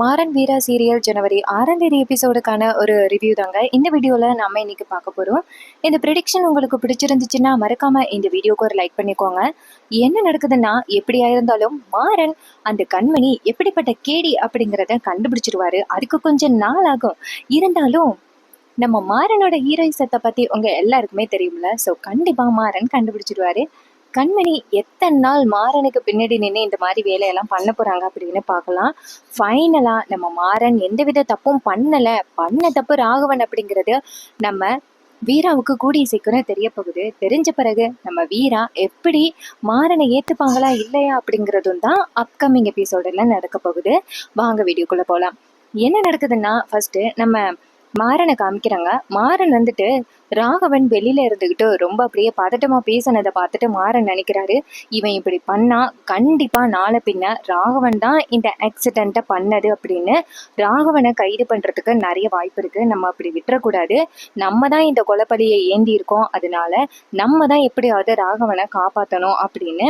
மாறன் வீரா serial ஜனவரி 6ஆம் தேதி எபிசோடுக்கான ஒரு ரிவ்யூ தாங்க இந்த வீடியோவில் நம்ம இன்னைக்கு பார்க்க போகிறோம். இந்த ப்ரிடிக்ஷன் உங்களுக்கு பிடிச்சிருந்துச்சுன்னா மறக்காம இந்த வீடியோக்கு ஒரு லைக் பண்ணிக்கோங்க. என்ன நடக்குதுன்னா, எப்படியா இருந்தாலும் மாறன் அந்த கண்மணி எப்படிப்பட்ட கேடி அப்படிங்கிறத கண்டுபிடிச்சிருவாரு. அதுக்கு கொஞ்சம் நாள் ஆகும். இருந்தாலும் நம்ம மாறனோட ஹீரோயிசத்தை பத்தி உங்க எல்லாருக்குமே தெரியும்ல. ஸோ கண்டிப்பா மாறன் கண்டுபிடிச்சிருவாரு. கண்மணி எத்தனை நாள் மாறனுக்கு பின்னாடி நின்று இந்த மாதிரி வேலையெல்லாம் பண்ண போறாங்க அப்படின்னு பார்க்கலாம். ஃபைனலா நம்ம மாறன் எந்தவித தப்பும் பண்ண தப்பு ராகவன் அப்படிங்கிறது நம்ம வீராவுக்கு கூடிய சீக்கிரம் தெரிய போகுது. தெரிஞ்ச பிறகு நம்ம வீரா எப்படி மாறனை ஏத்துப்பாங்களா இல்லையா அப்படிங்கிறதும் தான் அப்கமிங் எபிசோடுல நடக்க போகுது. வாங்க வீடியோக்குள்ள போலாம். என்ன நடக்குதுன்னா, ஃபர்ஸ்ட் நம்ம மாறனை காமிக்கிறாங்க. மாறன் வந்துட்டு ராகவன் வெளியில இருந்துகிட்டு ரொம்ப அப்படியே பதட்டமா பேசினதை பார்த்துட்டு மாறன் நினைக்கிறாரு, இவன் இப்படி பண்ணா கண்டிப்பா நாளை பின்ன ராகவன் தான் இந்த ஆக்சிடென்ட்டை பண்ணது அப்படின்னு. ராகவனை கைது பண்றதுக்கு நிறைய வாய்ப்பு இருக்கு. நம்ம அப்படி விட்டுறக்கூடாது. நம்ம தான் இந்த கொலைப்பழியை ஏந்தி இருக்கோம். அதனால நம்ம தான் எப்படியாவது ராகவனை காப்பாற்றணும் அப்படின்னு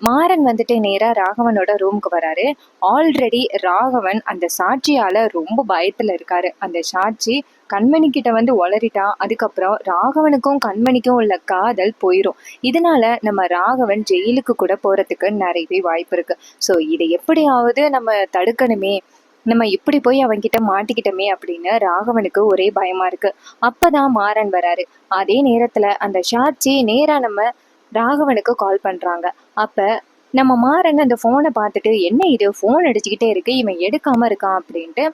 மாறன் வந்துட்டு நேரா ராகவனோட ரூமுக்கு வராரு. ஆல்ரெடி ராகவன் அந்த சாட்சியால ரொம்ப பயத்துல இருக்காரு. அந்த சாட்சி கண்மணி கிட்ட வந்து உளறிட்டா அதுக்கப்புறம் ராகவனுக்கும் கண்மணிக்கும் உள்ள காதல் போயிடும். இதனால நம்ம ராகவன் ஜெயிலுக்கு கூட போறதுக்கு நிறையவே வாய்ப்பு இருக்கு. ஸோ இதை எப்படியாவது நம்ம தடுக்கணுமே, நம்ம இப்படி போய் அவன்கிட்ட மாட்டிக்கிட்டோமே அப்படின்னு ராகவனுக்கு ஒரே பயமா இருக்கு. அப்பதான் மாறன் வராரு. அதே நேரத்துல அந்த சாட்சி நேரா நம்ம ராகவனுக்கு கால் பண்றாங்க. அப்ப நம்ம மாறன் அந்த போனை பார்த்துட்டு, என்ன இது போன் அடிச்சுக்கிட்டே இருக்கு, இவன் எடுக்காம இருக்கான் அப்படின்ட்டு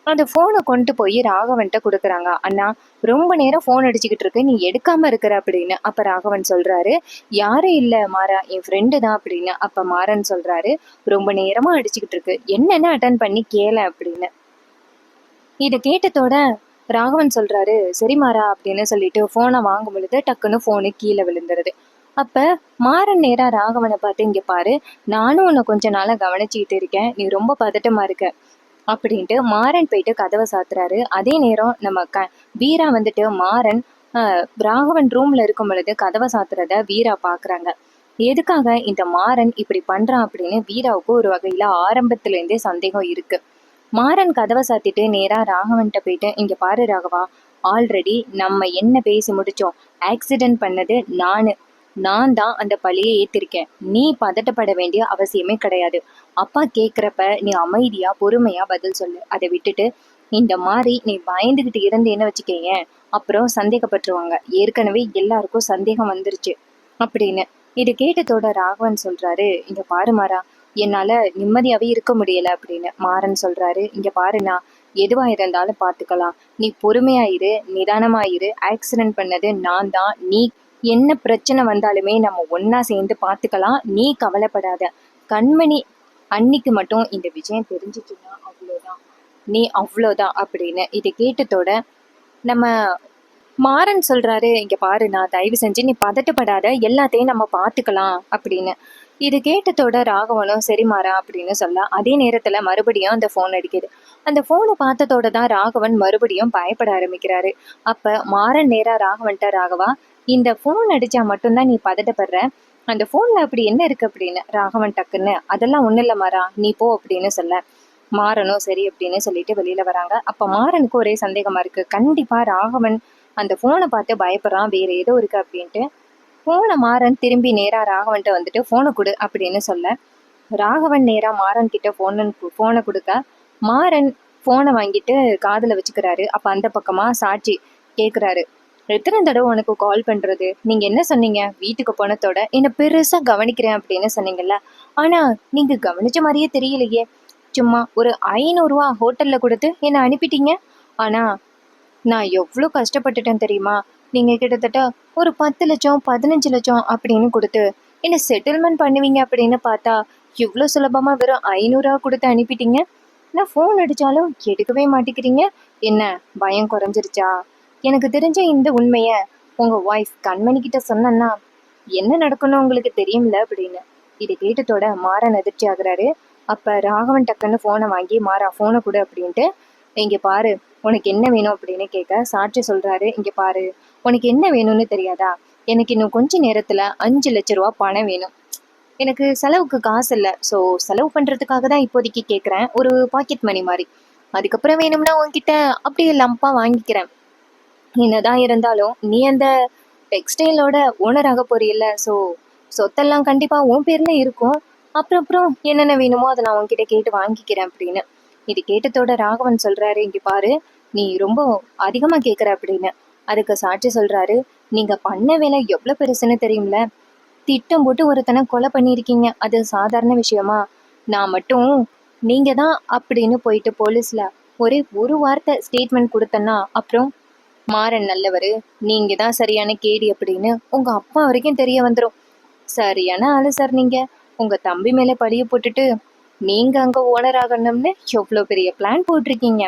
அந்த போனை கொண்டு போய் ராகவன்கிட்ட கொடுக்குறாங்க. அண்ணா, ரொம்ப நேரம் போன் அடிச்சுக்கிட்டு இருக்கு, நீ எடுக்காம இருக்கிற அப்படின்னு. அப்ப ராகவன் சொல்றாரு, யாரும் இல்ல மாறா, என் ஃப்ரெண்டு தான் அப்படின்னு. அப்ப மாறன் சொல்றாரு, ரொம்ப நேரமா அடிச்சுக்கிட்டு இருக்கு, என்னென்ன அட்டன் பண்ணி கேள அப்படின்னு. இதை கேட்டதோட ராகவன் சொல்றாரு, சரி மாறா அப்படின்னு சொல்லிட்டு போனை வாங்கும் பொழுது டக்குன்னு போனு கீழே விழுந்துருது. அப்ப மாறன் நேரா ராகவனை பார்த்து, இங்க பாரு, நானும் உன்னை கொஞ்ச நாளா கவனிச்சுக்கிட்டு இருக்கேன், நீ ரொம்ப பதட்டமா இருக்க அப்படின்ட்டு மாறன் போயிட்டு கதவை சாத்துறாரு. அதே நேரம் நம்ம வீரா வந்துட்டு மாறன் ராகவன் ரூம்ல இருக்கும் பொழுது கதவை சாத்துறத வீரா பாக்குறாங்க. எதுக்காக இந்த மாறன் இப்படி பண்றான் அப்படின்னு வீராவுக்கு ஒரு வகையில ஆரம்பத்துல இருந்தே சந்தேகம் இருக்கு. மாறன் கதவை சாத்திட்டு நேரா ராகவன்கிட்ட போயிட்டு, இங்க பாரு ராகவா, ஆல்ரெடி நம்ம என்ன பேசி முடிச்சோம், ஆக்சிடென்ட் பண்ணது நான் தான் அந்த பழியை ஏத்திருக்கேன். நீ பதட்டப்பட வேண்டிய அவசியமே கிடையாது. அப்பா கேக்குறப்ப நீ அமைதியா பொறுமையா பதில் சொல்லு. அதை விட்டுட்டு இந்த மாதிரி நீ பயந்துகிட்டு இருந்தேன்னு வச்சுக்கேன், அப்புறம் சந்தேகப்பட்டுருவாங்க. ஏற்கனவே எல்லாருக்கும் சந்தேகம் வந்துருச்சு அப்படின்னு. இது கேட்டதோட ராகவன் சொல்றாரு, இங்க பாரு மாறா, என்னால நிம்மதியாவே இருக்க முடியல அப்படின்னு. மாறன் சொல்றாரு, இங்க பாருண்ணா, எதுவா இருந்தாலும் பாத்துக்கலாம், நீ பொறுமையாயிரு, நிதானமாயிரு, ஆக்சிடென்ட் பண்ணது நான் தான், நீ என்ன பிரச்சனை வந்தாலுமே நம்ம ஒன்னா சேர்ந்து பார்த்துக்கலாம், நீ கவலைப்படாத. கண்மணி அன்னைக்கு மட்டும் இந்த விஷயம் தெரிஞ்சிச்சுன்னா அவ்வளோதான், நீ அவ்வளோதான் அப்படின்னு. இதை கேட்டதோட நம்ம மாறன் சொல்றாரு, இங்க பாரு, நான் தயவு செஞ்சு நீ பதட்டப்படாத, எல்லாத்தையும் நம்ம பார்த்துக்கலாம் அப்படின்னு. இது கேட்டதோட ராகவனும் சரி மாறா அப்படின்னு சொல்ல, அதே நேரத்துல மறுபடியும் அந்த போன் அடிக்குது. அந்த போனை பார்த்ததோட தான் ராகவன் மறுபடியும் பயப்பட ஆரம்பிக்கிறாரு. அப்ப மாறன் நேரா ராகவன்ட்ட, ராகவா, இந்த போன் அடிச்சா மட்டும்தான் நீ பதட்டப்படுற, அந்த போன்ல அப்படி என்ன இருக்கு அப்படின்னு. ராகவன் டக்குன்னு, அதெல்லாம் ஒண்ணு இல்ல மாறா, நீ போ அப்படின்னு சொல்ல, மாறனும் சரி அப்படின்னு சொல்லிட்டு வெளியில வராங்க. அப்ப மாறனுக்கு ஒரே சந்தேகமா இருக்கு, கண்டிப்பா ராகவன் அந்த போனை பார்த்து பயப்படுறான், வேற ஏதோ இருக்கு அப்படின்ட்டு. போனை மாறன் திரும்பி நேரா ராகவன்ட்ட வந்துட்டு போனை கொடு அப்படின்னு சொல்ல, ராகவன் நேரா மாறன் கிட்ட போனை கொடுக்க, மாறன் போனை வாங்கிட்டு காதுல வச்சுக்கிறாரு. அப்ப அந்த பக்கமா சாட்சி கேக்குறாரு, எத்தனை தடவை உனக்கு கால் பண்றது, நீங்க என்ன சொன்னீங்க, வீட்டுக்கு போனதோட என்ன பெருசா கவனிக்கிறேன் அப்படின்னு சொன்னீங்கல்ல, ஆனா நீங்க கவனிச்ச மாதிரியே தெரியலையே, சும்மா ஒரு 500 ரூபா ஹோட்டல்ல கொடுத்து என்ன அனுப்பிட்டீங்க, ஆனா நான் எவ்வளோ கஷ்டப்பட்டுட்டேன் தெரியுமா, நீங்க கிட்டத்தட்ட ஒரு 10 லட்சம் 15 லட்சம் அப்படின்னு கொடுத்து என்ன செட்டில்மெண்ட் பண்ணுவீங்க அப்படின்னு பார்த்தா இவ்வளோ சுலபமா வெறும் 500 ரூபா கொடுத்து அனுப்பிட்டீங்க. நான் ஃபோன் அடிச்சாலும் எடுக்கவே மாட்டேங்கிறீங்க, என்ன பயம் குறைஞ்சிருச்சா? எனக்கு தெரிஞ்ச இந்த உண்மைய உங்க ஒய்ஃப் கண்மணி கிட்ட சொன்னா என்ன நடக்கணும் உங்களுக்கு தெரியும்ல அப்படின்னு. இது கேட்டதோட மாறன் அதிர்ச்சி ஆகுறாரு. அப்ப ராகவன் டக்குன்னு போனை வாங்கி, மாறா போனை கொடு அப்படின்ட்டு, இங்க பாரு, உனக்கு என்ன வேணும் அப்படின்னு கேட்க, சாட்சி சொல்றாரு, இங்க பாரு, உனக்கு என்ன வேணும்னு தெரியாதா, எனக்கு இன்னும் கொஞ்ச நேரத்துல 5 லட்ச ரூபா பணம் வேணும். எனக்கு செலவுக்கு காசு இல்ல. ஸோ செலவு பண்றதுக்காக தான் இப்போதைக்கு கேட்குறேன். ஒரு பாக்கெட் மணி மாரி. அதுக்கப்புறம் வேணும்னா உன்கிட்ட அப்படியே லம்பா வாங்கிக்கிறேன். என்னதான் இருந்தாலும், நீ அந்த டெக்ஸ்டைலோட ஓனர் ஆக போறீல்ல. ஸோ சொத்தெல்லாம் கண்டிப்பா உன் பேர்ல இருக்கும். அப்புறம் அப்புறம் என்னென்ன வேணுமோ அத நான் உன்கிட்ட கேட்டு வாங்கிக்கிறேன் அப்படின்னு. இது கேட்டதோட ராகவன் சொல்றாரு, "இங்க பாரு, நீ ரொம்ப அதிகமா கேட்குற" அப்படின்னு. அதுக்கு சாட்சி சொல்றாரு, "நீங்க பண்ண வேலை எவ்வளோ பெருசுன்னு தெரியும்ல? திட்டம் போட்டு ஒருத்தனை கொலை பண்ணியிருக்கீங்க. அது சாதாரண விஷயமா? நான் மட்டும் நீங்க தான் அப்படின்னு போயிட்டு போலீஸ்ல ஒரே ஒரு வார்த்தை ஸ்டேட்மெண்ட் கொடுத்தேன்னா, அப்புறம் மாறன் நல்லவரு, நீங்க தான் சரியான கேடி அப்படின்னு உங்க அப்பா வரைக்கும் தெரிய வந்துரும். சரியான ஆளு சார் நீங்க. உங்க தம்பி மேல பழிய போட்டுட்டு நீங்க அங்க ஓனர் ஆகணும்னு எவ்வளோ பெரிய பிளான் போட்டிருக்கீங்க.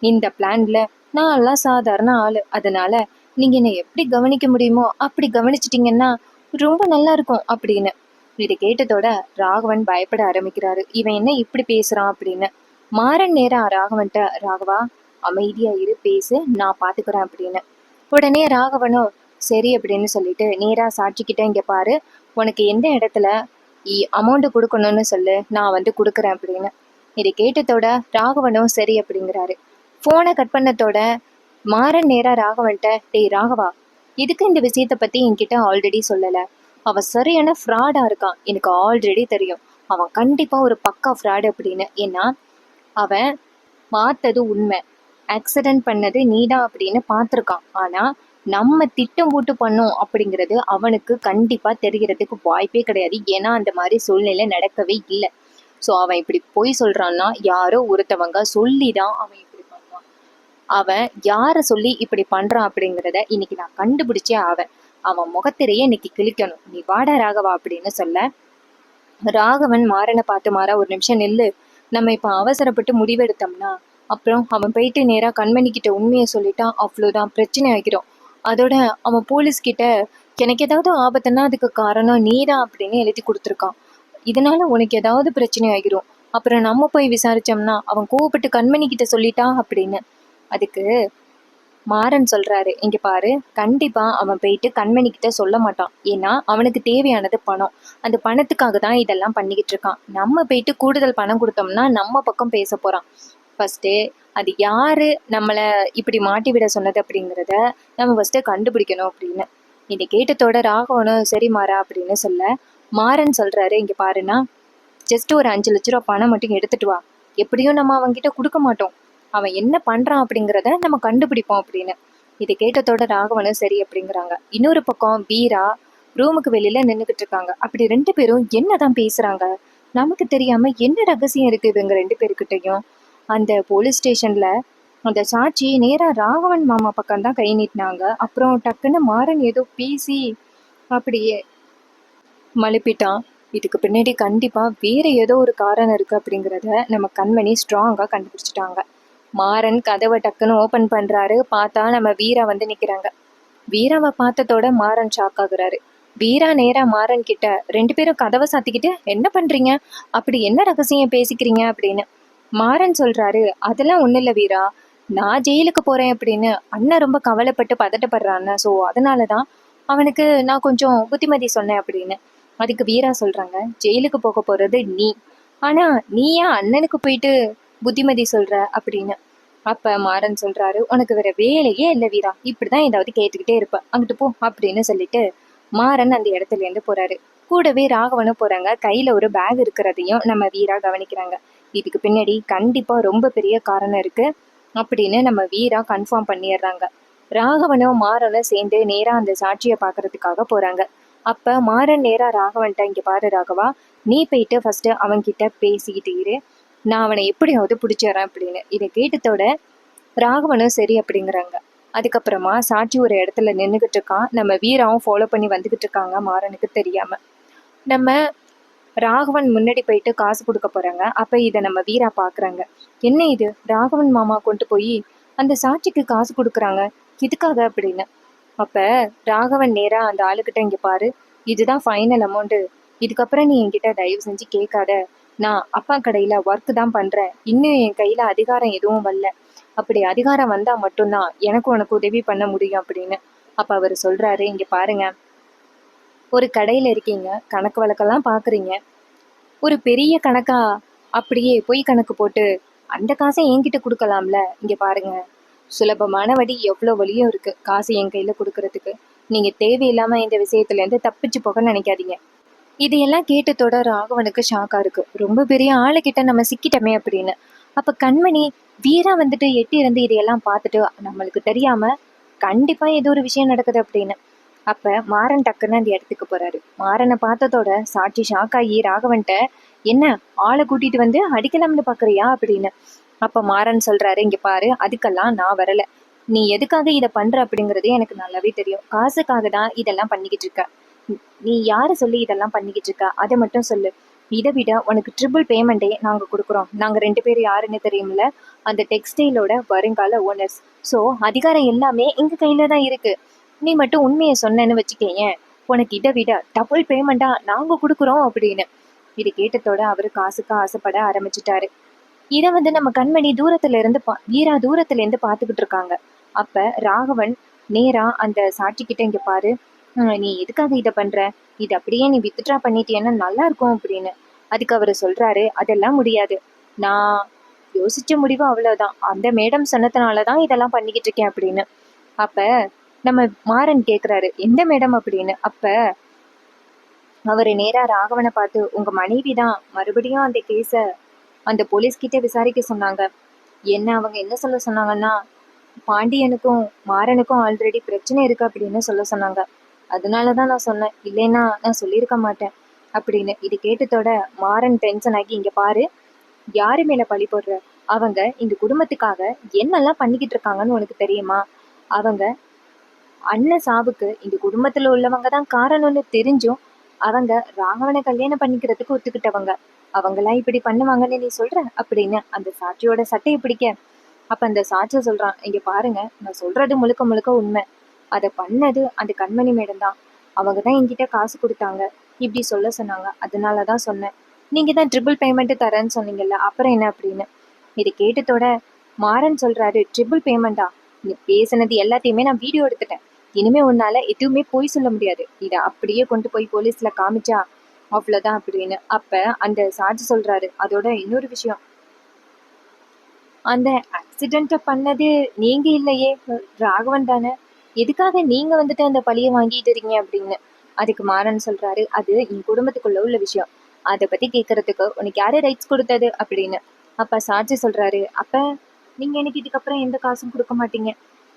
இந்த பிளான்ல நான் எல்லாம் சாதாரண ஆளு. அதனால நீங்க என்னை எப்படி கவனிக்க முடியுமோ அப்படி கவனிச்சிட்டீங்கன்னா ரொம்ப நல்லா இருக்கும்" அப்படின்னு. இதை கேட்டதோட ராகவன் பயப்பட ஆரம்பிக்கிறாரு. இவன் என்ன இப்படி பேசுறான் அப்படின்னு. மாறன் நேரா ராகவன்ட்ட, "ராகவா, அமைதியா இரு, பேசு, நான் பாத்துக்கிறேன்" அப்படின்னு. உடனே ராகவனும் சரி அப்படின்னு சொல்லிட்டு நேரா சாட்சிக்கிட்ட, "இங்க பாரு, உனக்கு எந்த இடத்துல அமௌண்ட் கொடுக்கணும்னு சொல்லு, நான் வந்து கொடுக்குறேன்" அப்படின்னு. இதை கேட்டதோட ராகவனும் சரி அப்படிங்கிறாரு. போனை கட் பண்ணத்தோட மாறன் நேரா ராகவன்ட்ட, "டேய் ராகவா, இதுக்கு இந்த விஷயத்த பத்தி என்கிட்ட ஆல்ரெடி சொல்லல. அவன் சரியான ஃப்ராடா இருக்கான். எனக்கு ஆல்ரெடி தெரியும். அவன் கண்டிப்பா ஒரு பக்கா ஃப்ராடு அப்படின்னு. ஏன்னா அவன் பார்த்தது உண்மை. ஆக்சிடென்ட் பண்ணது நீதான் அப்படின்னு பார்த்துருக்கான். ஆனா நம்ம திட்டம் போட்டு பண்ணோம் அப்படிங்கிறது அவனுக்கு கண்டிப்பா தெரியறதுக்கு வாய்ப்பே கிடையாது. ஏன்னா அந்த மாதிரி சூழ்நிலை நடக்கவே இல்லை. ஸோ அவன் இப்படி பொய் சொல்றான்னா யாரோ ஒருத்தவங்க சொல்லிதான் அவன் இப்படி பண்றான். அவன் யார சொல்லி இப்படி பண்றான் அப்படிங்கிறத இன்னைக்கு நான் கண்டுபிடிச்சே ஆவேன். அவன் முகத்திலேயே இன்னைக்கு கிழிக்கணும். நீ வாடா ராகவா அப்படின்னு சொல்ல, ராகவன் மாறனை பார்த்து, "மாறா, ஒரு நிமிஷம் நில்லு. நம்ம இப்ப அவசரப்பட்டு முடிவெடுத்தோம்னா அப்புறம் அவன் போயிட்டு நேரா கண்மணி கிட்ட உண்மையை சொல்லிட்டான், அவ்வளோதான், பிரச்சனை ஆகிரும். அதோட அவன் போலீஸ் கிட்ட எனக்கு ஏதாவது ஆபத்துன்னா அதுக்கு காரணம் நீதான் அப்படின்னு எழுதி கொடுத்துருக்கான். இதனால உனக்கு ஏதாவது பிரச்சனை ஆகிரும். அப்புறம் நம்ம போய் விசாரிச்சோம்னா அவன் கோவப்பட்டு கண்மணி கிட்ட சொல்லிட்டான்" அப்படின்னு. அதுக்கு மாறன் சொல்றாரு, "இங்க பாரு, கண்டிப்பா அவன் போயிட்டு கண்மணி கிட்ட சொல்ல மாட்டான். ஏன்னா அவனுக்கு தேவையானது பணம். அந்த பணத்துக்காக தான் இதெல்லாம் பண்ணிக்கிட்டு இருக்கான். நம்ம போயிட்டு கூடுதல் பணம் கொடுத்தோம்னா நம்ம பக்கம் பேச போறான். ஃபர்ஸ்ட்டு அது யாரு நம்மள இப்படி மாட்டி விட சொன்னது அப்படிங்கிறத நம்ம ஃபர்ஸ்ட்டு கண்டுபிடிக்கணும்" அப்படின்னு. இதை கேட்டதோட ராகவனும் சரி மாறா அப்படின்னு சொல்ல, மாறன் சொல்றாரு, "இங்க பாருன்னா, ஜஸ்ட் ஒரு 5 லட்ச ரூபா பணம் மட்டும் எடுத்துட்டு வா. எப்படியும் நம்ம அவன்கிட்ட கொடுக்க மாட்டோம். அவன் என்ன பண்றான் அப்படிங்கிறத நம்ம கண்டுபிடிப்போம்" அப்படின்னு. இதை கேட்டதோட ராகவனும் சரி அப்படிங்கிறாங்க. இன்னொரு பக்கம் வீரா ரூமுக்கு வெளியில நின்றுகிட்டு இருக்காங்க. அப்படி 2 பேரும் என்னதான் பேசுறாங்க? நமக்கு தெரியாம என்ன ரகசியம் இருக்கு இவங்க 2 பேருக்கிட்டையும்? அந்த போலீஸ் ஸ்டேஷன்ல அந்த சாட்சி நேரா ராகவன் மாமா பக்கம் தான் கை நீட்டினாங்க. அப்புறம் டக்குன்னு மாறன் ஏதோ பேசி அப்படியே மழுப்பிட்டான். இதுக்கு பின்னாடி கண்டிப்பா வேற ஏதோ ஒரு காரணம் இருக்கு அப்படிங்கிறத நம்ம கண்மணி ஸ்ட்ராங்கா கண்டுபிடிச்சிட்டாங்க. மாறன் கதவை டக்குன்னு ஓபன் பண்றாரு. பார்த்தா நம்ம வீரா வந்து நிக்கிறாங்க. வீராவை பார்த்ததோட மாறன் ஷாக் ஆகுறாரு. வீரா நேரா மாறன் கிட்ட, "2 பேரும் கதவை சாத்திக்கிட்டு என்ன பண்றீங்க? அப்படி என்ன ரகசியம் பேசிக்கிறீங்க?" அப்படின்னு. மாறன் சொல்றாரு, "அதெல்லாம் ஒண்ணும் இல்ல வீரா. நான் ஜெயிலுக்கு போறேன் அப்படின்னு அண்ணன் ரொம்ப கவலைப்பட்டு பதட்டப்படுறான். ஸோ அதனாலதான் அவனுக்கு நான் கொஞ்சம் புத்திமதி சொன்னேன்" அப்படின்னு. அதுக்கு வீரா சொல்றாங்க, "ஜெயிலுக்கு போக போறது நீ. ஆனா நீ ஏன் அண்ணனுக்கு போயிட்டு புத்திமதி சொல்ற?" அப்படின்னு. அப்ப மாறன் சொல்றாரு, "உனக்கு வேற வேலையே இல்லை வீரா. இப்படிதான் ஏதாவது கேட்டுக்கிட்டே இருப்ப. அங்கிட்டு போ" அப்படின்னு சொல்லிட்டு மாறன் அந்த இடத்துல இருந்து போறாரு. கூடவே ராகவனும் போறாங்க. கையில ஒரு பேக் இருக்கிறதையும் நம்ம வீரா கவனிக்கிறாங்க. இதுக்கு பின்னாடி கண்டிப்பா ரொம்ப பெரிய காரணம் இருக்கு அப்படின்னு நம்ம வீரா கன்ஃபார்ம் பண்ணிடுறாங்க. ராகவனும் மாறனும் சேர்ந்து நேரா அந்த சாட்சியை பாக்குறதுக்காக போறாங்க. அப்ப மாறன் நேரா ராகவன்ட்ட, "இங்க பாரு ராகவா, நீ போயிட்டு ஃபர்ஸ்ட் அவன்கிட்ட பேசிக்கிட்டு இரு. நான் அவனை எப்படியாவது பிடிச்சிடறேன்" அப்படின்னு. இதை கேட்டதோட ராகவனும் சரி அப்படிங்கிறாங்க. அதுக்கப்புறமா சாட்சி ஒரு இடத்துல நின்றுகிட்டு இருக்கான். நம்ம வீராவும் ஃபாலோ பண்ணி வந்துகிட்டு இருக்காங்க மாறனுக்கு தெரியாம. நம்ம ராகவன் முன்னாடி போயிட்டு காசு கொடுக்க போறாங்க. அப்ப இதை நம்ம வீரா பாக்குறாங்க. என்ன இது, ராகவன் மாமா கொண்டு போய் அந்த சாட்சிக்கு காசு கொடுக்குறாங்க, இதுக்காக அப்படின்னு. அப்ப ராகவன் நேரா அந்த ஆளுகிட்ட, "இங்க பாரு, இதுதான் ஃபைனல் அமௌண்ட். இதுக்கப்புறம் நீ என்கிட்ட தயவு செஞ்சு கேட்காத. நான் அப்பா கடையில ஒர்க் தான் பண்றேன். இன்னும் என் கையில அதிகாரம் எதுவும் வரல. அப்படி அதிகாரம் வந்தா மட்டும்தான் எனக்கு உனக்கு உதவி பண்ண முடியும்" அப்படின்னு. அப்ப அவர் சொல்றாரு, "இங்க பாருங்க, ஒரு கடையில் இருக்கீங்க, கணக்கு வழக்கெல்லாம் பார்க்குறீங்க. ஒரு பெரிய கணக்கா அப்படியே பொய் கணக்கு போட்டு அந்த காசை என்கிட்ட கொடுக்கலாம்ல. இங்கே பாருங்க, சுலபமான வழி எவ்வளோ வழியும் இருக்கு காசு என் கையில் கொடுக்கறதுக்கு. நீங்கள் தேவையில்லாமல் இந்த விஷயத்துலேருந்து தப்பிச்சு போக நினைக்காதீங்க. இதையெல்லாம் கேட்டதோட ராகவனுக்கு ஷாக்கா இருக்கு. ரொம்ப பெரிய ஆளுகிட்ட நம்ம சிக்கிட்டோமே அப்படின்னு. அப்ப கண்மணி வீரா வந்துட்டு எட்டி இருந்து இதையெல்லாம் பார்த்துட்டு நம்மளுக்கு தெரியாம கண்டிப்பா ஏதோ ஒரு விஷயம் நடக்குது அப்படின்னு. அப்ப மாறன் டக்குன்னு அந்த இடத்துக்கு போறாரு. மாறனை பார்த்ததோட சாட்சி ஷாக்காகி ராகவன்ட்ட, என்ன ஆளை கூட்டிட்டு வந்து அடிக்கலாம்னு பாக்குறியா அப்படின்னு. அப்ப மாறன் சொல்றாரு, இங்க பாரு, அதுக்கெல்லாம் நான் வரல. நீ எதுக்காக இதை பண்ற அப்படிங்கறதே எனக்கு நல்லாவே தெரியும். காசுக்காக தான் இதெல்லாம் பண்ணிக்கிட்டு இருக்க. நீ யாரு சொல்லி இதெல்லாம் பண்ணிக்கிட்டு இருக்க, அதை மட்டும் சொல்லு. இதை விட உனக்கு ட்ரிபிள் பேமெண்டே நாங்க கொடுக்குறோம். நாங்க 2 பேர் யாருன்னு தெரியும்ல, அந்த டெக்ஸ்டைலோட வருங்கால ஓனர்ஸ். ஸோ அதிகாரம் எல்லாமே எங்க கையில தான் இருக்கு. நீ மட்டும் உண்மையை சொன்னேன்னு வச்சுக்கேன், உனக்கு இதை விட டபுள் பேமெண்டா நாங்க கொடுக்குறோம் அப்படின்னு. இது கேட்டதோட அவரு காசுக்கு ஆசைப்பட ஆரம்பிச்சுட்டாரு. இதை நம்ம கண்மணி தூரத்துல இருந்து வீரா தூரத்துல இருந்து பாத்துக்கிட்டு இருக்காங்க. அப்ப ராகவன் நேரா அந்த சாட்சி கிட்ட, இங்க பாரு, நீ எதுக்காக இதை பண்ற, இது அப்படியே நீ வித்ட்ரா பண்ணிட்டியன்னா நல்லா இருக்கும் அப்படின்னு. அதுக்கு அவரு சொல்றாரு, அதெல்லாம் முடியாது. நான் யோசிச்ச முடிவு அவ்வளவுதான். அந்த மேடம் சொன்னதுனாலதான் இதெல்லாம் பண்ணிக்கிட்டு இருக்கேன் அப்படின்னு. அப்ப நம்ம மாறன் கேக்குறாரு, எந்த மேடம் அப்படின்னு. அப்ப அவரு நேரா ராகவனை பார்த்து, உங்க மனைவி தான் மறுபடியும் அந்த கேஸ அந்த போலீஸ் கிட்ட விசாரிக்க சொன்னாங்க. என்ன அவங்க என்ன சொல்ல சொன்னாங்கன்னா, பாண்டியனுக்கும் மாறனுக்கும் ஆல்ரெடி பிரச்சனை இருக்கு அப்படின்னு சொல்ல சொன்னாங்க. அதனாலதான் நான் சொன்னேன், இல்லைன்னா நான் சொல்லியிருக்க மாட்டேன் அப்படின்னு. இது கேட்டதோட மாறன் டென்ஷன் ஆகி, இங்க பாரு, யாரு மேல பழி போடுற, அவங்க இந்த குடும்பத்துக்காக என்னெல்லாம் பண்ணிக்கிட்டு இருக்காங்கன்னு உனக்கு தெரியுமா? அவங்க அண்ணன் சாவுக்கு இந்த குடும்பத்துல உள்ளவங்க தான் காரணம்னு தெரிஞ்சும் அவங்க ராகவனை கல்யாணம் பண்ணிக்கிறதுக்கு ஒத்துக்கிட்டவங்க. அவங்களாம் இப்படி பண்ணுவாங்கன்னு நீ சொல்ற அப்படின்னு அந்த சாட்சியோட சட்டையை பிடிக்க. அப்ப அந்த சாட்சி சொல்றான், இங்க பாருங்க, நான் சொல்றது முழுக்க முழுக்க உண்மை. அதை பண்ணது அந்த கண்மணி மேடம் தான். அவங்க தான் என்கிட்ட காசு கொடுத்தாங்க, இப்படி சொல்ல சொன்னாங்க. அதனாலதான் சொன்னேன். நீங்க தான் ட்ரிபிள் பேமெண்ட் தரேன்னு சொன்னீங்கல்ல, அப்புறம் என்ன அப்படின்னு. இது கேட்டதோட மாறன் சொல்றாரு, ட்ரிபிள் பேமெண்டா? நீ பேசினது எல்லாத்தையுமே நான் வீடியோ எடுத்துட்டேன். இனிமே உன்னால எதுவுமே போய் சொல்ல முடியாது. இதை அப்படியே கொண்டு போய் போலீஸ்ல காமிச்சா அவ்வளவுதான் அப்படின்னு. அப்ப அந்த சாட்சி சொல்றாரு, அதோட இன்னொரு விஷயம், அந்த ஆக்சிடென்ட பண்ணது நீங்க இல்லையே, ராகவன் தானே. எதுக்காக நீங்க வந்துட்டு அந்த பழியை வாங்கிட்டு இருக்கீங்க அப்படின்னு. அதுக்கு மாறன் சொல்றாரு, அது என் குடும்பத்துக்குள்ள உள்ள விஷயம். அதை பத்தி கேட்கறதுக்கு உனக்கு யாரு ரைட்ஸ் கொடுத்தது அப்படின்னு. அப்ப சாட்சி சொல்றாரு, அப்ப நீங்க எனக்கு இதுக்கப்புறம் எந்த காசும் கொடுக்க மாட்டீங்க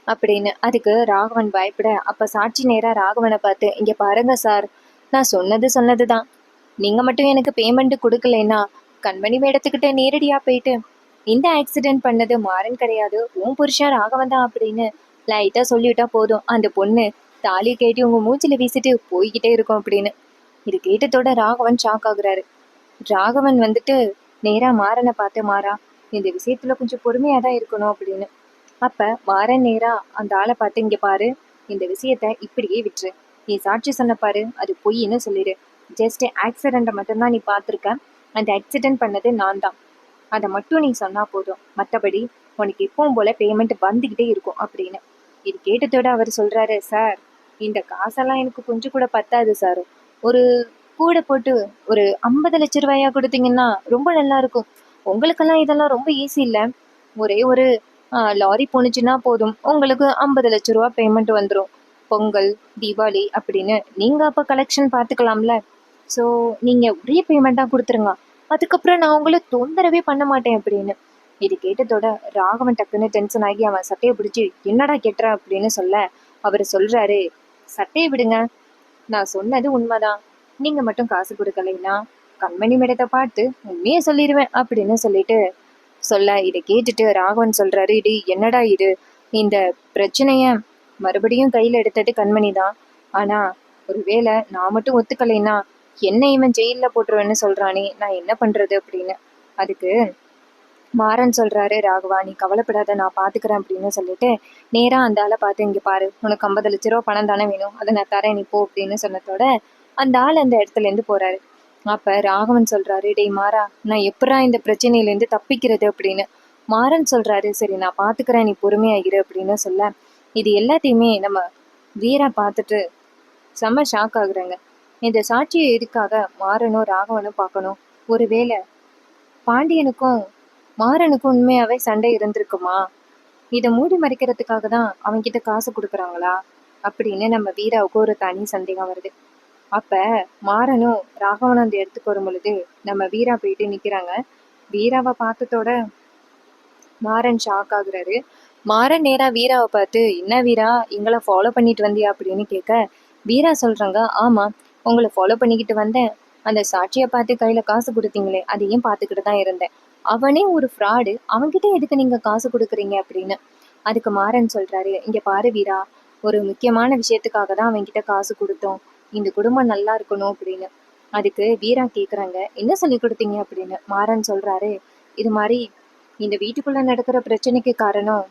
அப்படின்னு. அதுக்கு ராகவன் பயப்பட, அப்ப சாட்சி நேரா ராகவனை பார்த்து, இங்க பாருங்க சார், நான் சொன்னதுதான். நீங்க மட்டும் எனக்கு பேமெண்ட் கொடுக்கலைன்னா கண்மணி மேடத்துக்கிட்ட நேரடியா போயிட்டு, இந்த ஆக்சிடென்ட் பண்ணது மாறன் கிடையாது, உன் புருஷன் ராகவன் தான் அப்படின்னு லைட்டா சொல்லிவிட்டா போதும், அந்த பொண்ணு தாலி கேட்டி உங்க மூச்சில வீசிட்டு போய்கிட்டே இருக்கும் அப்படின்னு. இது கேட்டதோட ராகவன் ஷாக் ஆகுறாரு. ராகவன் வந்துட்டு நேரா மாறனை பார்த்து, மாறா, இந்த விஷயத்துல கொஞ்சம் பொறுமையா தான் இருக்கணும் அப்படின்னு. அப்ப மாறன் நேரா அந்த ஆளை பார்த்து, இங்க பாரு, இந்த விஷயத்த இப்படியே விட்டுரு. நீ சாட்சி சொன்ன பாரு, அது பொய்ன்னு சொல்லிடு. ஜஸ்ட் ஆக்சிடென்ட்டை மட்டும்தான் நீ பார்த்துருக்க, அந்த ஆக்சிடென்ட் பண்ணது நான் தான், அதை மட்டும் நீ சொன்னா போதும். மற்றபடி உனக்கு எப்பவும் போல பேமெண்ட் வந்துகிட்டே இருக்கும் அப்படின்னு. இது கேட்டதோட அவர் சொல்றாரு, சார், இந்த காசெல்லாம் எனக்கு கொஞ்சம் கூட பத்தாது சார். ஒரு கூட போட்டு ஒரு 50 லட்ச ரூபாயா கொடுத்தீங்கன்னா ரொம்ப நல்லா இருக்கும். உங்களுக்கெல்லாம் இதெல்லாம் ரொம்ப ஈஸி இல்லை. ஒரே ஒரு லாரி போணுச்சுன்னா போதும், உங்களுக்கு 50 லட்ச ரூபா பேமெண்ட் வந்துடும். பொங்கல், தீபாவளி அப்படின்னு நீங்க அப்ப கலெக்ஷன் பார்த்துக்கலாம்ல. ஸோ நீங்க ஒரே பேமெண்டா கொடுத்துருங்க, அதுக்கப்புறம் நான் உங்களை தொந்தரவே பண்ண மாட்டேன் அப்படின்னு. இது கேட்டதோட ராகவன் டக்குன்னு டென்ஷன் ஆகி அவன் சட்டையை பிடிச்சி, என்னடா கேட்டுற அப்படின்னு சொல்ல, அவர் சொல்றாரு, சட்டையை விடுங்க, நான் சொன்னது உண்மைதான். நீங்க மட்டும் காசு கொடுக்கலைன்னா கண்மணி மேடத்தை பார்த்து உண்மையே சொல்லிடுவேன் அப்படின்னு சொல்லிட்டு சொல்ல, இதை கேட்டுட்டு ராகவன் சொல்றாரு, இது என்னடா இது, இந்த பிரச்சனைய மறுபடியும் கையில எடுத்தது கண்மணி தான். ஆனா ஒருவேளை நான் மட்டும் ஒத்துக்கலைன்னா என்ன இவன் ஜெயில போட்டுருவேன்னு சொல்றானே, நான் என்ன பண்றது அப்படின்னு. அதுக்கு மாறன் சொல்றாரு, ராகவா, நீ கவலைப்படாத, நான் பாத்துக்கிறேன் அப்படின்னு சொல்லிட்டு நேரா அந்த ஆளை பார்த்து, இங்க பாரு, உனக்கு 50 லட்ச ரூபா பணம் தானே வேணும், அதை நான் தரேன், நீ போ அப்படின்னு சொன்னதோட அந்த ஆள் அந்த இடத்துல இருந்து போறாரு. அப்ப ராகவன் சொல்றாரு, டேய் மாறா, நான் எப்படா இந்த பிரச்சனையில இருந்து தப்பிக்கிறது அப்படின்னு. மாறன் சொல்றாரு, சரி நான் பாத்துக்கிறேன், நீ பொறுமையாயிரு அப்படின்னு சொல்ல, இது எல்லாத்தையுமே நம்ம வீரா பார்த்துட்டு செம்ம ஷாக் ஆகுறாங்க. இந்த சாட்சியை எதுக்காக மாறனும் ராகவனும் பார்க்கணும்? ஒருவேளை பாண்டியனுக்கும் மாறனுக்கும் உண்மையாவே சண்டை இருந்திருக்குமா? இதை மூடி மறைக்கிறதுக்காக தான் அவன்கிட்ட காசு கொடுக்குறாங்களா அப்படின்னு நம்ம வீராவுக்கு ஒரு தனி சந்தேகம் வருது. அப்ப மாறனும் ராகவனும் அந்த இடத்துக்கு வரும் பொழுது நம்ம வீரா போயிட்டு நிக்கிறாங்க. வீராவை பார்த்ததோட மாறன் ஷாக் ஆகுறாரு. மாறன் நேரா வீராவை பார்த்து, என்ன வீரா எங்களை ஃபாலோ பண்ணிட்டு வந்தியா அப்படின்னு கேட்க, வீரா சொல்றாங்க, ஆமா உங்களை ஃபாலோ பண்ணிக்கிட்டு வந்தேன். அந்த சாட்சியை பார்த்து கையில காசு கொடுத்தீங்களே அதையும் பார்த்துக்கிட்டு தான் இருந்தேன். அவனே ஒரு ஃப்ராடு, அவன்கிட்ட எதுக்கு நீங்க காசு கொடுக்குறீங்க அப்படின்னு. அதுக்கு மாறன் சொல்றாரு, இங்க பாரு வீரா, ஒரு முக்கியமான விஷயத்துக்காக தான் அவன்கிட்ட காசு கொடுத்தோம். இந்த குடும்பம் நல்லா இருக்கணும் அப்படின்னு. அதுக்கு வீரா கேக்குறாங்க, என்ன சொல்லி கொடுத்தீங்க அப்படின்னு. மாறன் சொல்றாரு, இது மாதிரி இந்த வீட்டுக்குள்ள நடக்கிற பிரச்சனைக்கு காரணம்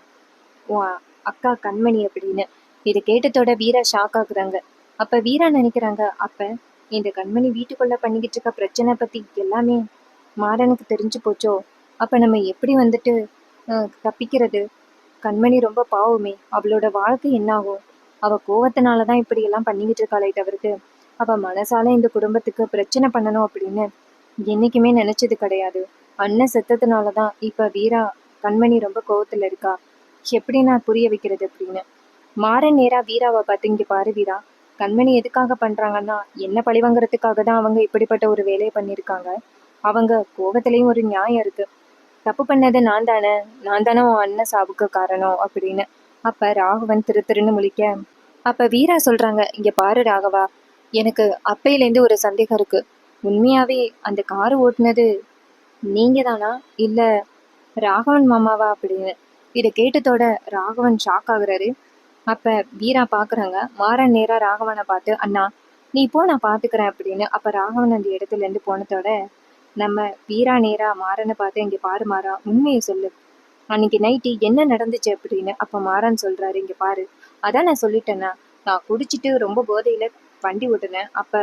உன் அக்கா கண்மணி அப்படின்னு. இதை கேட்டதோட வீரா ஷாக் ஆகுறாங்க. அப்ப வீரா நினைக்கிறாங்க, அப்ப இந்த கண்மணி வீட்டுக்குள்ள பண்ணிக்கிட்டு இருக்க பிரச்சனை பத்தி எல்லாமே மாறனுக்கு தெரிஞ்சு போச்சோ? அப்ப நம்ம எப்படி வந்துட்டு தப்பிக்கிறது? கண்மணி ரொம்ப பாவமே, அவளோட வாழ்க்கை என்ன ஆகும்? அவ கோவத்தினாலதான் இப்படி எல்லாம் பண்ணிக்கிட்டு இருக்காளே தவிர்த்து அவ மனசால இந்த குடும்பத்துக்கு பிரச்சனை பண்ணணும் அப்படின்னு என்னைக்குமே நினைச்சது கிடையாது. அண்ணன் செத்ததுனாலதான் இப்ப வீரா கண்மணி ரொம்ப கோவத்துல இருக்கா. எப்படி நான் புரிய வைக்கிறது அப்படின்னு. மாறன் நேரா வீராவை பார்த்து, இங்க பாரு வீரா, கண்மணி எதுக்காக பண்றாங்கன்னா என்ன பழிவாங்கறதுக்காக தான் அவங்க இப்படிப்பட்ட ஒரு வேலையை பண்ணியிருக்காங்க. அவங்க கோபத்திலையும் ஒரு நியாயம் இருக்கு. தப்பு பண்ணது நான் தானே உன் அண்ணன் சாவுக்கு காரணம் அப்படின்னு. அப்ப ராகவன் திரு திருன்னு முழிக்க, அப்ப வீரா சொல்றாங்க, இங்க பாரு ராகவா, எனக்கு அப்பையிலேருந்து ஒரு சந்தேகம் இருக்கு. உண்மையாவே அந்த கார் ஓட்டுனது நீங்க தானா இல்ல ராகவன் மாமாவா அப்படின்னு. இதை கேட்டதோட ராகவன் ஷாக் ஆகுறாரு. அப்ப வீரா பாக்குறாங்க. மாறன் நேரா ராகவனை பார்த்து, அண்ணா நீ போ நான் பாத்துக்கிறேன் அப்படின்னு. அப்ப ராகவன் அந்த இடத்துல இருந்து போனதோட நம்ம வீரா நேரா மாறனை பார்த்து, இங்க பாரு மாறா, உண்மையை சொல்லு, அன்னைக்கு நைட்டு என்ன நடந்துச்சு அப்படின்னு. அப்ப மாறன் சொல்றாரு, இங்க பாரு, அதான் நான் சொல்லிட்டேன்னா, நான் குடிச்சிட்டு ரொம்ப போதையில வண்டி ஓட்டுனேன். அப்ப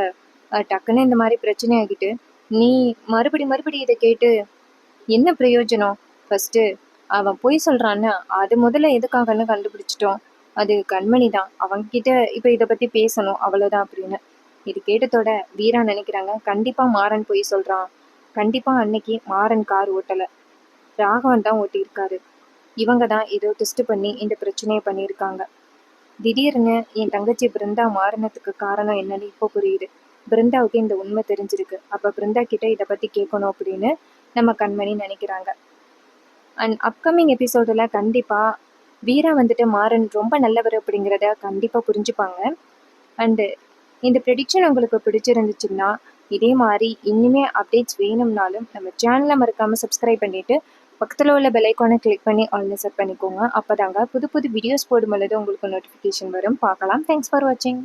டக்குன்னு இந்த மாதிரி பிரச்சனை ஆகிட்டு நீ மறுபடி இதை கேட்டு என்ன பிரயோஜனம்? ஃபர்ஸ்ட் அவன் பொய் சொல்றான்னு அது முதல்ல எதுக்காகன்னு கண்டுபிடிச்சிட்டோம். அது கண்மணி தான். அவன்கிட்ட இப்ப இதை பத்தி பேசணும் அவ்வளவுதான் அப்படின்னு. இது கேட்டதோட வீரா நினைக்கிறாங்க, கண்டிப்பா மாறன் பொய் சொல்றான். கண்டிப்பா அன்னைக்கு மாறன் கார் ஓட்டல, ராகவன் தான் ஓட்டியிருக்காரு. இவங்க தான் ஏதோ டெஸ்ட் பண்ணி இந்த பிரச்சனையை பண்ணியிருக்காங்க. திடீர்னு என் தங்கச்சி பிருந்தா மாறினதுக்கு காரணம் என்னன்னு இப்போ புரியுது. பிருந்தாவுக்கு இந்த உண்மை தெரிஞ்சிருக்கு. அப்ப பிருந்தா கிட்ட இதை பத்தி கேட்கணும் அப்படின்னு நம்ம கண்மணி நினைக்கிறாங்க. அண்ட் அப்கமிங் எபிசோடில் கண்டிப்பாக வீரா வந்துட்டு மாறன் ரொம்ப நல்லவர் அப்படிங்கிறத கண்டிப்பாக புரிஞ்சுப்பாங்க. அண்டு இந்த ப்ரெடிக்ஷன் உங்களுக்கு பிடிச்சிருந்துச்சுன்னா இதே மாதிரி இன்னுமே அப்டேட்ஸ் வேணும்னாலும் நம்ம சேனலை மறக்காமல் சப்ஸ்கிரைப் பண்ணிவிட்டு பக்கத்தில் உள்ள பெல்லைக்கானை கிளிக் பண்ணி ஆல்னு செட் பண்ணிக்கோங்க. அப்போ தாங்க புது புது வீடியோஸ் போடும் பொழுது உங்களுக்கு நோட்டிஃபிகேஷன் வரும். பார்க்கலாம். தேங்க்ஸ் ஃபார் வாட்சிங்.